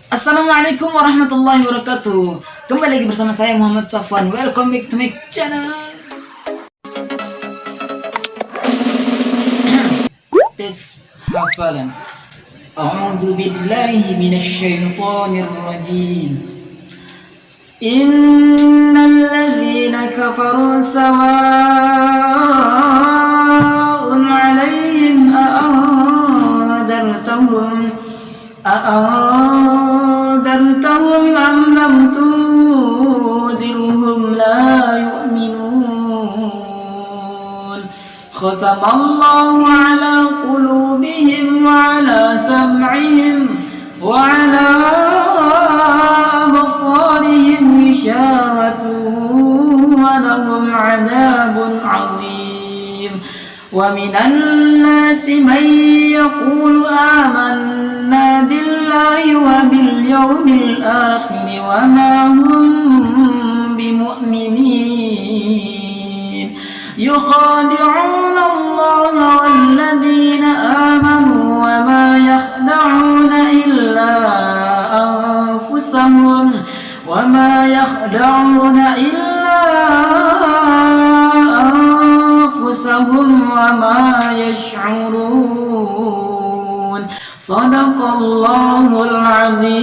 Assalamualaikum warahmatullahi wabarakatuh. Kembali lagi bersama saya Muhammad Safwan. Welcome back to my channel. Tes hafalan. A'udzu billahi minasyaitonir rajim. Innal ladzina kafaru sawa'un 'alaihim أأنذرتهم أم لم تنذرهم لا يؤمنون ختم الله على قلوبهم وعلى سمعهم وعلى أبصارهم غشاوة ولهم عذاب عظيم ومن الناس من يقول آمنا بالله وباليوم الآخر وما هم بمؤمنين يخادعون الله والذين آمنوا وما يخدعون إلا أنفسهم وما يشعرون صدق الله العظيم.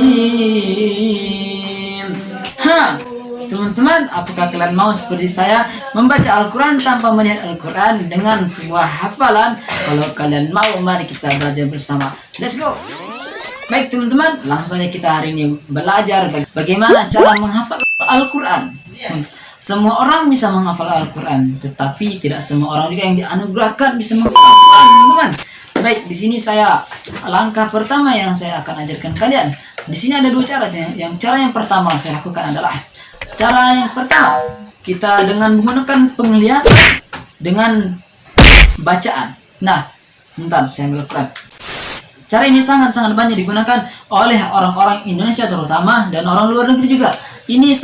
Teman-teman, apakah kalian mau seperti saya membaca Al-Quran tanpa melihat Al-Quran dengan sebuah hafalan? Kalau kalian mau, mari kita belajar bersama. Let's go. Baik teman-teman, langsung saja kita hari ini belajar bagaimana cara menghafal Al-Quran. Semua orang bisa menghafal Al-Quran, tetapi tidak semua orang juga yang dianugerahkan bisa menghafal Al-Quran, teman-teman. Baik, di sini langkah pertama yang saya akan ajarkan kalian. Di sini ada dua cara. Cara yang pertama saya lakukan adalah kita dengan menggunakan penglihatan dengan bacaan. Nah, bentar saya ambil Quran. Cara ini sangat banyak digunakan oleh orang-orang Indonesia terutama dan orang luar negeri juga. Ini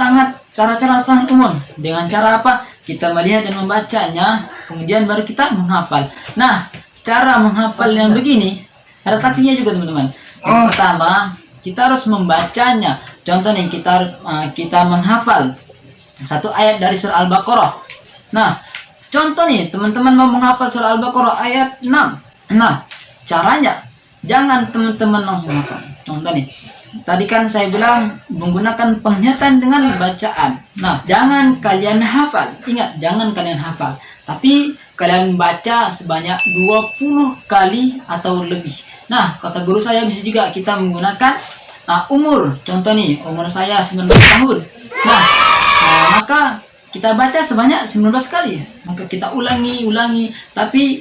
cara-cara sangat umum. Dengan cara apa? Kita melihat dan membacanya, kemudian baru kita menghafal. Nah, cara menghafal yang begini ada taktiknya juga, teman-teman. Yang pertama, kita harus membacanya. Contohnya kita menghafal satu ayat dari surah Al-Baqarah. Nah, contoh nih, teman-teman mau menghafal surah Al-Baqarah ayat 6. Nah, caranya jangan teman-teman langsung hafal. Contoh nih, tadi kan saya bilang menggunakan penglihatan dengan bacaan. Nah, jangan kalian hafal. Ingat, jangan kalian hafal. Tapi kalian baca sebanyak 20 kali atau lebih. Nah, kata guru saya bisa juga kita menggunakan umur. Contoh nih, umur saya 19 tahun. Nah, maka kita baca sebanyak 19 kali. Maka kita ulangi. Tapi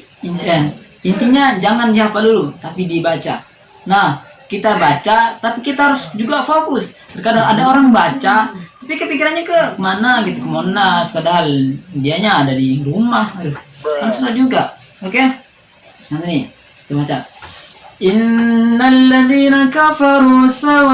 intinya jangan dihafal dulu, tapi dibaca. Nah, kita baca, tapi kita harus juga fokus. Terkadang ada orang baca, tapi kepikirannya ke mana gitu, ke Monas, padahal dianya ada di rumah. Kan susah juga. Oke? Nanti nih, kita baca. Innal ladzina kafaru sawa'un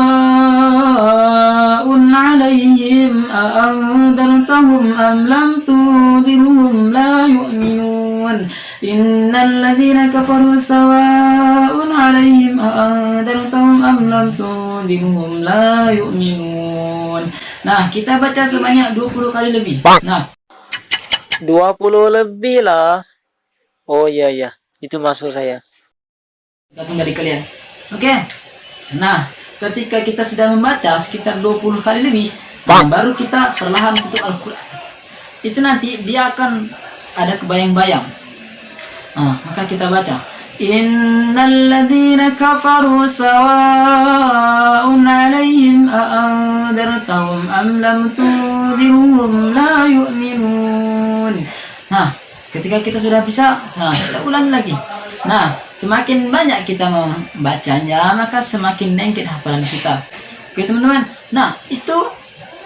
'alaihim a'anzartahum am lam tunzirhum la yu'minun. Innal ladzina kafaru sawa'un 'alaihim a'anzartahum am lam tunzirhum la yu'minun. Nah, kita baca sebanyak 20 kali lebih. Nah, 20 lebih lah. Oh iya, itu maksud saya. Gantung dari kalian. Oke. Nah, ketika kita sudah membaca sekitar 20 kali lebih, baru kita perlahan tutup Al-Quran. Itu nanti dia akan ada kebayang-bayang. Nah, maka kita baca. Innal ladzina kafaru sawa'un 'alaihim a'anzartahum am lam tunzirhum la yu'minun. Nah, ketika kita sudah bisa, kita ulangi lagi. Nah, semakin banyak kita membacanya, maka semakin lengket hafalan kita. Oke, teman-teman. Nah, itu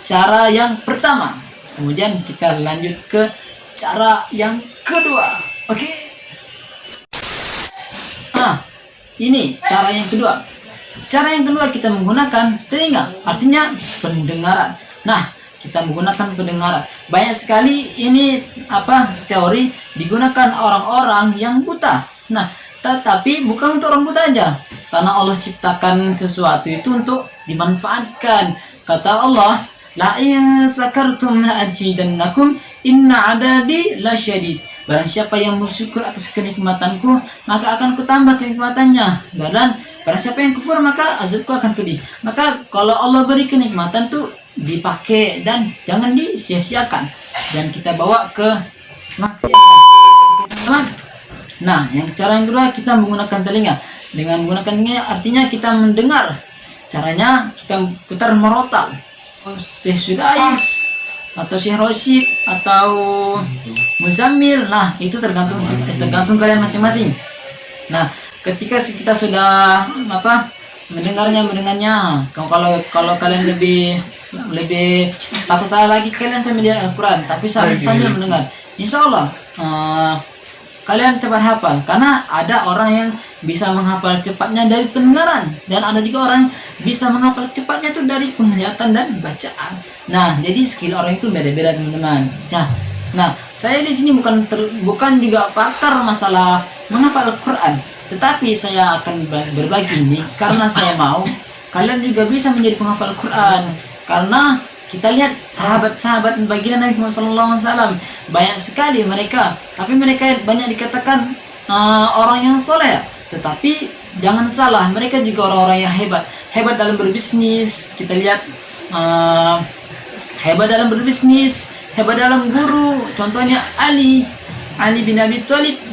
cara yang pertama. Kemudian kita lanjut ke cara yang kedua. Oke. Ini cara yang kedua. Cara yang kedua kita menggunakan telinga, artinya pendengaran. Nah, kita menggunakan pendengaran. Banyak sekali ini teori digunakan orang-orang yang buta. Nah, tetapi bukan untuk orang buta aja, karena Allah ciptakan sesuatu itu untuk dimanfaatkan. Kata Allah, la in sakartum la azidannakum inna adabi lasyadid. Barang siapa yang bersyukur atas kenikmatanku, maka akan kutambah kenikmatannya. Dan barang siapa yang kufur, maka azabku akan pedih. Maka kalau Allah beri kenikmatan tuh dipakai dan jangan disia-siakan. Dan kita bawa ke maksiatan. Oke, teman-teman. Nah, cara yang kedua, kita menggunakan telinga. Dengan menggunakannya artinya kita mendengar. Caranya kita putar merotal. Syekh Sudais atau Syekh Rosyid atau Muzammil. Nah, itu tergantung kalian masing-masing. Nah, ketika kita sudah mendengarnya, kalau kalian lebih takut salah lagi, kalian sambil lihat Al-Quran tapi sambil mendengar. Insya Allah kalian cepat hafal, karena ada orang yang bisa menghafal cepatnya dari pendengaran, dan ada juga orang yang bisa menghafal cepatnya itu dari penglihatan dan bacaan. Nah, jadi skill orang itu beda-beda, teman-teman. Nah, saya di sini bukan juga pakar masalah menghafal Al-Quran, tetapi saya akan berbagi ini karena saya mau kalian juga bisa menjadi penghafal Al-Quran. Karena kita lihat sahabat-sahabat baginda Nabi Muhammad SAW, banyak sekali mereka, tapi mereka banyak dikatakan orang yang soleh, tetapi jangan salah, mereka juga orang-orang yang hebat dalam berbisnis. Kita lihat hebat dalam berbisnis, hebat dalam guru, contohnya Ali bin Abi Thalib,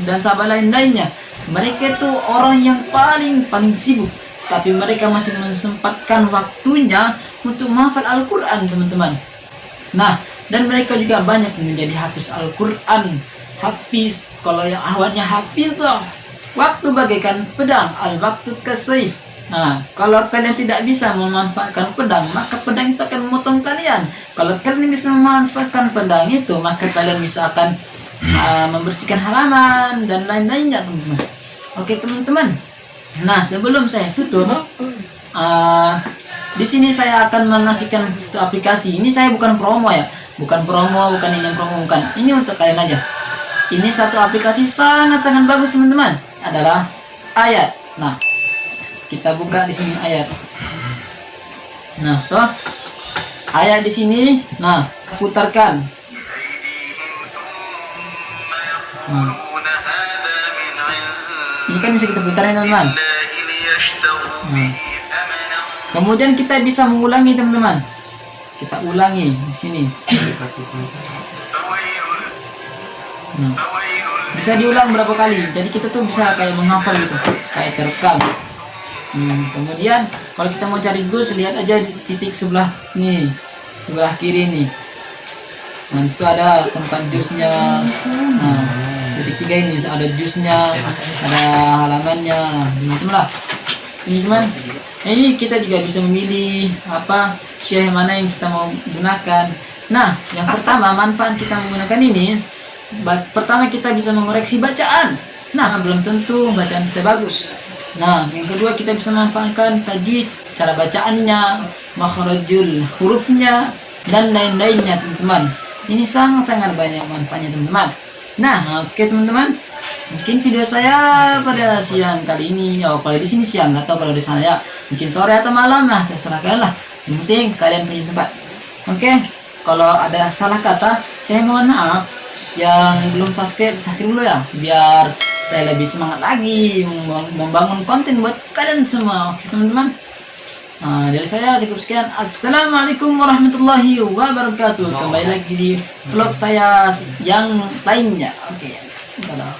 dan sahabat lain-lainnya. Mereka itu orang yang paling sibuk, tapi mereka masih menyempatkan waktunya untuk menghafal Al-Quran, teman-teman. Nah, dan mereka juga banyak menjadi hafiz Al-Quran. Hafiz, kalau yang awalnya hafiz tuh, waktu bagaikan pedang, al-waktu kasayf. Nah, kalau kalian tidak bisa memanfaatkan pedang, maka pedang itu akan memotong kalian. Kalau kalian bisa memanfaatkan pedang itu, maka kalian bisa akan membersihkan halaman dan lain-lainnya, teman-teman. Oke, teman-teman. Nah, sebelum saya tutup, di sini saya akan mengasihkan satu aplikasi. Ini saya bukan promo ya, bukan ini promo, bukan. Ini untuk kalian aja. Ini satu aplikasi sangat-sangat bagus, teman-teman. Adalah Ayat. Nah, kita buka di sini Ayat. Nah, toh Ayat di sini. Nah, putarkan. Nah, ini kan bisa kita putarin, teman-teman. Nah, kemudian kita bisa mengulangi, teman-teman. Kita ulangi di sini. Nah, bisa diulang berapa kali. Jadi kita tuh bisa kayak menghafal gitu, kayak terekam. Kemudian kalau kita mau cari jus, lihat aja di titik sebelah nih, sebelah kiri nih. Nah, disitu ada tempat jusnya. Nah, titik 3 ini ada jusnya, ada halamannya, macam lah, teman-teman. Ini kita juga bisa memilih syekh mana yang kita mau gunakan. Nah, yang pertama, manfaat kita menggunakan ini, pertama kita bisa mengoreksi bacaan. Nah, belum tentu bacaan kita bagus. Nah, yang kedua kita bisa memanfaatkan tajwid, cara bacaannya, makhrajul hurufnya, dan lain-lainnya, teman-teman. Ini sangat-sangat banyak manfaatnya, teman-teman. Nah, oke, teman-teman. Mungkin video saya pada siang kali ini, kalau di sini siang, nggak tahu kalau di sana ya, mungkin sore atau malam lah, terserah kalian lah. Yang penting kalian punya tempat. Oke, kalau ada salah kata, saya mohon maaf. Yang belum subscribe dulu ya, biar saya lebih semangat lagi membangun konten buat kalian semua. Oke, teman-teman. Dari saya cukup sekian. Assalamualaikum warahmatullahi wabarakatuh. Kembali lagi di vlog saya yang lainnya. Oke, dadah.